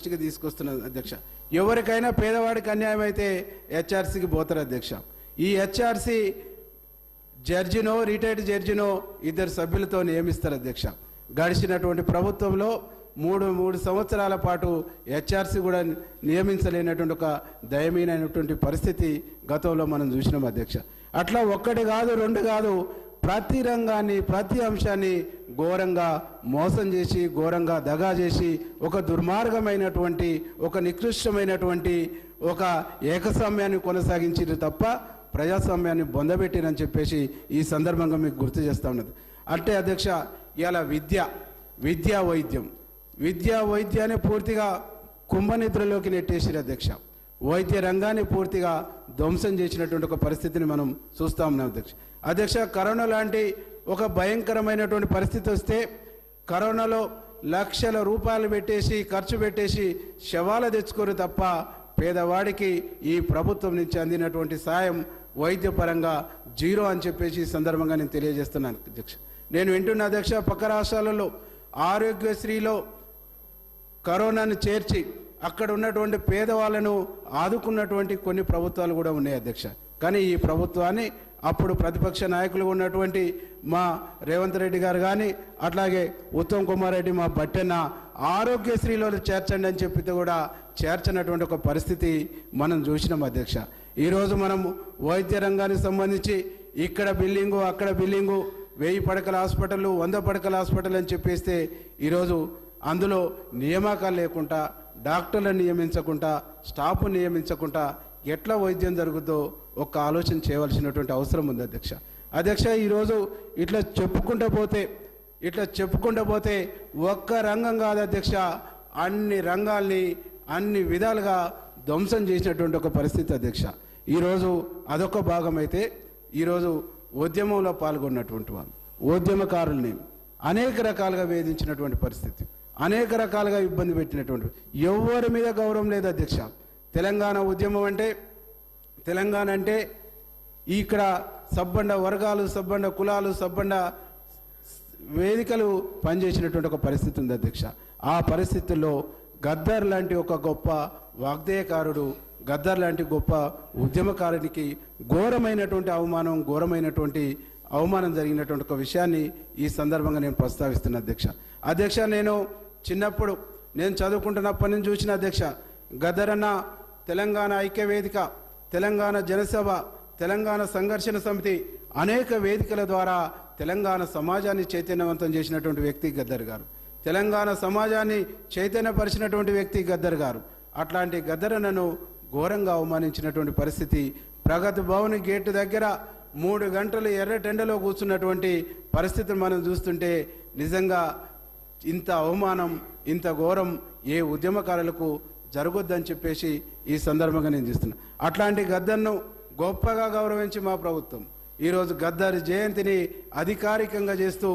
దృష్టికి తీసుకొస్తున్నది అధ్యక్ష. ఎవరికైనా పేదవాడికి అన్యాయం అయితే హెచ్ఆర్సీకి పోతారు అధ్యక్ష. ఈ హెచ్ఆర్సీ జడ్జినో రిటైర్డ్ జడ్జినో ఇద్దరు సభ్యులతో నియమిస్తారు అధ్యక్ష. గడిచినటువంటి ప్రభుత్వంలో మూడు సంవత్సరాల పాటు హెచ్ఆర్సీ కూడా నియమించలేనటువంటి ఒక దయనీయమైనటువంటి పరిస్థితి గతంలో మనం చూసినాం అధ్యక్ష. అట్లా ఒక్కటి కాదు రెండు కాదు, ప్రతి రంగాన్ని ప్రతి అంశాన్ని ఘోరంగా మోసం చేసి ఘోరంగా దగా చేసి ఒక దుర్మార్గమైనటువంటి ఒక నికృష్టమైనటువంటి ఒక ఏకస్వామ్యాన్ని కొనసాగించారు తప్ప ప్రజాస్వామ్యాన్ని బొందబెట్టిరని చెప్పేసి ఈ సందర్భంగా మీకు గుర్తు చేస్తూ ఉన్నది. అంటే అధ్యక్ష, ఇలా విద్యా వైద్యాన్ని పూర్తిగా కుంభనిద్రలోకి నెట్టేసారు అధ్యక్ష. వైద్య రంగాన్ని పూర్తిగా ధ్వంసం చేసినటువంటి ఒక పరిస్థితిని మనం చూస్తూ ఉన్నాం అధ్యక్ష. కరోనా లాంటి ఒక భయంకరమైనటువంటి పరిస్థితి వస్తే కరోనాలో లక్షల రూపాయలు ఖర్చు పెట్టేసి శవాలు తెచ్చుకోరు తప్ప పేదవాడికి ఈ ప్రభుత్వం నుంచి అందినటువంటి సాయం వైద్యపరంగా జీరో అని చెప్పేసి ఈ సందర్భంగా నేను తెలియజేస్తున్నాను అధ్యక్ష. నేను వింటున్న అధ్యక్ష, పక్క రాష్ట్రాలలో ఆరోగ్యశ్రీలో కరోనాను చేర్చి అక్కడ ఉన్నటువంటి పేదవాళ్ళను ఆదుకున్నటువంటి కొన్ని ప్రభుత్వాలు కూడా ఉన్నాయి అధ్యక్ష. కానీ ఈ ప్రభుత్వాన్ని అప్పుడు ప్రతిపక్ష నాయకులు ఉన్నటువంటి మా రేవంత్ రెడ్డి గారు కానీ అట్లాగే ఉత్తమ్ కుమార్ రెడ్డి మా బట్టెన్న ఆరోగ్యశ్రీలో చేర్చండి అని చెప్పితే కూడా చేర్చనటువంటి ఒక పరిస్థితి మనం చూసినాం అధ్యక్ష. ఈరోజు మనం వైద్య రంగానికి సంబంధించి ఇక్కడ బిల్డింగు అక్కడ బిల్డింగు 1000 పడకల హాస్పిటల్ 100 పడకల హాస్పిటల్ అని చెప్పేస్తే ఈరోజు అందులో నియామకాలు లేకుండా డాక్టర్లను నియమించకుండా స్టాఫ్ నియమించకుండా ఎట్లా వైద్యం జరుగుతుందో ఒక ఆలోచన చేయవలసినటువంటి అవసరం ఉంది అధ్యక్ష. ఈరోజు ఇట్లా చెప్పుకుంటూ పోతే ఒక్క రంగం కాదు అధ్యక్ష, అన్ని రంగాల్ని అన్ని విధాలుగా ధ్వంసం చేసినటువంటి ఒక పరిస్థితి అధ్యక్ష. ఈరోజు అదొక భాగం అయితే ఈరోజు ఉద్యమంలో పాల్గొన్నటువంటి వాళ్ళు ఉద్యమకారుల్ని అనేక రకాలుగా వేధించినటువంటి పరిస్థితి, అనేక రకాలుగా ఇబ్బంది పెట్టినటువంటి ఎవరి మీద గౌరవం లేదు అధ్యక్ష. తెలంగాణ ఉద్యమం అంటే ఇక్కడ సబ్బండ వర్గాలు సబ్బండ కులాలు సబ్బండ వేదికలు పనిచేసినటువంటి ఒక పరిస్థితి ఉంది అధ్యక్ష. ఆ పరిస్థితుల్లో గద్దర్ లాంటి ఒక గొప్ప వాగ్దేయకారుడు, గద్దర్ లాంటి గొప్ప ఉద్యమకారునికి ఘోరమైనటువంటి అవమానం జరిగినటువంటి ఒక విషయాన్ని ఈ సందర్భంగా నేను ప్రస్తావిస్తున్నా అధ్యక్ష. నేను చిన్నప్పుడు నేను చదువుకుంటున్నప్పటి నుంచి చూసిన అధ్యక్ష, గద్దరన్న తెలంగాణ ఐక్యవేదిక, తెలంగాణ జనసభ, తెలంగాణ సంఘర్షణ సమితి అనేక వేదికల ద్వారా తెలంగాణ సమాజాన్ని చైతన్యవంతం చేసినటువంటి వ్యక్తి గద్దర్ గారు, తెలంగాణ సమాజాన్ని చైతన్యపరిచినటువంటి వ్యక్తి గద్దర్ గారు. అట్లాంటి గద్దరన్నను ఘోరంగా అవమానించినటువంటి పరిస్థితి, ప్రగతి భవన్ గేటు దగ్గర 3 గంటలు ఎర్రటెండలో కూర్చున్నటువంటి పరిస్థితిని మనం చూస్తుంటే నిజంగా ఇంత అవమానం ఇంత ఘోరం ఏ ఉద్యమకారులకు జరగొద్దని చెప్పేసి ఈ సందర్భంగా నేను చూస్తున్నా. అట్లాంటి గద్దర్ను గొప్పగా గౌరవించి మా ప్రభుత్వం ఈరోజు గద్దర్ జయంతిని అధికారికంగా చేస్తూ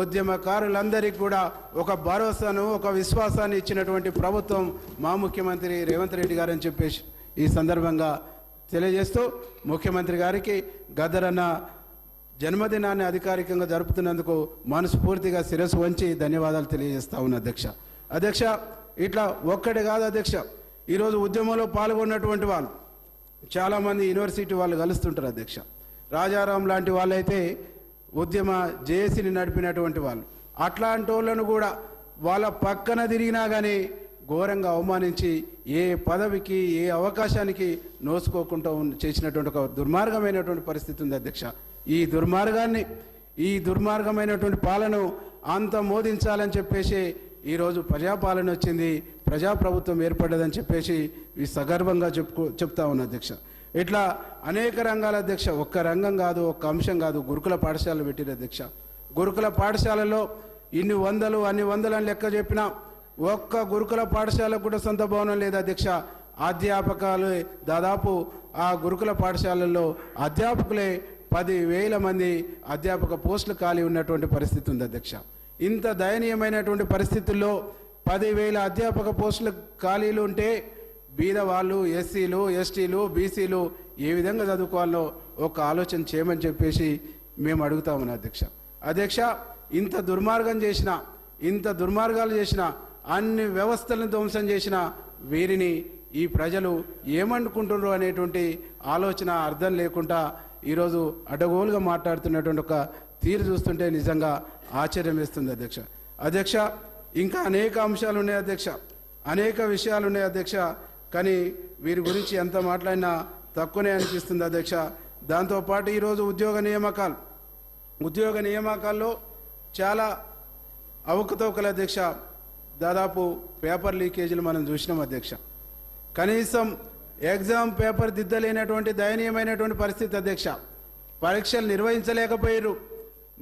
ఉద్యమకారులందరికీ కూడా ఒక భరోసాను ఒక విశ్వాసాన్ని ఇచ్చినటువంటి ప్రభుత్వం మా ముఖ్యమంత్రి రేవంత్ రెడ్డి గారు అని చెప్పేసి ఈ సందర్భంగా తెలియజేస్తూ ముఖ్యమంత్రి గారికి గద్దరన్న జన్మదినాన్ని అధికారికంగా జరుపుతున్నందుకు మనస్ఫూర్తిగా శిరస్సు వంచి ధన్యవాదాలు తెలియజేస్తా ఉన్నా అధ్యక్ష. ఇట్లా ఒక్కటి కాదు అధ్యక్ష, ఈరోజు ఉద్యమంలో పాల్గొన్నటువంటి వాళ్ళు చాలామంది యూనివర్సిటీ వాళ్ళు కలుస్తుంటారు అధ్యక్ష. రాజారాం లాంటి వాళ్ళైతే ఉద్యమ జేఏసీని నడిపినటువంటి వాళ్ళు, అట్లాంటి వాళ్ళను కూడా వాళ్ళ పక్కన తిరిగినా కానీ ఘోరంగా అవమానించి ఏ పదవికి ఏ అవకాశానికి నోసుకోకుండా చేసినటువంటి ఒక దుర్మార్గమైనటువంటి పరిస్థితి ఉంది అధ్యక్ష. ఈ దుర్మార్గమైనటువంటి పాలన అంత మోదించాలని చెప్పేసి ఈరోజు ప్రజాపాలన వచ్చింది, ప్రజాప్రభుత్వం ఏర్పడ్డదని చెప్పేసి ఈ సగర్వంగా చెప్తా ఉన్నా అధ్యక్ష. ఇట్లా అనేక రంగాల అధ్యక్ష, ఒక్క రంగం కాదు ఒక్క అంశం కాదు, గురుకుల పాఠశాలలు పెట్టిన అధ్యక్ష. గురుకుల పాఠశాలలో ఇన్ని వందలు అన్ని వందలని లెక్క చెప్పినా ఒక్క గురుకుల పాఠశాలకు కూడా సొంత భవనం లేదు అధ్యక్ష. అధ్యాపకాలు దాదాపు ఆ గురుకుల పాఠశాలల్లో అధ్యాపకులే 10,000 మంది అధ్యాపక పోస్టులు ఖాళీ ఉన్నటువంటి పరిస్థితి ఉంది అధ్యక్ష. ఇంత దయనీయమైనటువంటి పరిస్థితుల్లో 10,000 అధ్యాపక పోస్టులు ఖాళీలు ఉంటే బీదవాళ్ళు ఎస్సీలు ఎస్టీలు బీసీలు ఏ విధంగా చదువుకోవాలో ఒక ఆలోచన చేయమని చెప్పేసి మేము అడుగుతామని అధ్యక్ష. ఇంత దుర్మార్గాలు చేసిన అన్ని వ్యవస్థలను ధ్వంసం చేసిన వీరిని ఈ ప్రజలు ఏమనుకుంటున్నారు అనేటువంటి ఆలోచన అర్థం లేకుండా ఈరోజు అడ్డగోలుగా మాట్లాడుతున్నటువంటి ఒక తీరు చూస్తుంటే నిజంగా ఆశ్చర్యం వేస్తుంది అధ్యక్ష. అధ్యక్ష, ఇంకా అనేక అంశాలు ఉన్నాయి అధ్యక్ష, అనేక విషయాలు ఉన్నాయి అధ్యక్ష. కానీ వీరి గురించి ఎంత మాట్లాడినా తక్కువనే అనిపిస్తుంది అధ్యక్ష. దాంతోపాటు ఈరోజు ఉద్యోగ నియామకాల్లో చాలా అవకతవకలు అధ్యక్ష. దాదాపు పేపర్ లీకేజీలు మనం చూసినాం అధ్యక్ష. కనీసం ఎగ్జామ్ పేపర్ దిద్దలేనటువంటి దయనీయమైనటువంటి పరిస్థితి అధ్యక్ష. పరీక్షలు నిర్వహించలేకపోయారు.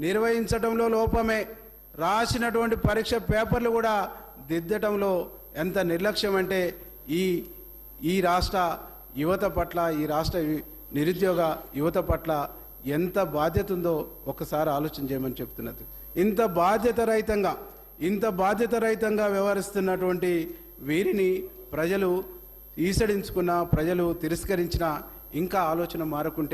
నిర్వహించడంలో లోపమే, రాసినటువంటి పరీక్ష పేపర్లు కూడా దిద్దటంలో ఎంత నిర్లక్ష్యం అంటే ఈ రాష్ట్ర యువత పట్ల, ఈ రాష్ట్ర నిరుద్యోగ యువత పట్ల ఎంత బాధ్యత ఉందో ఒక్కసారి ఆలోచన చేయమని చెప్తున్నది. ఇంత బాధ్యత రహితంగా వ్యవహరిస్తున్నటువంటి వీరిని ప్రజలు ఈసడించుకున్న, ప్రజలు తిరస్కరించిన, ఇంకా ఆలోచన మారకుంటే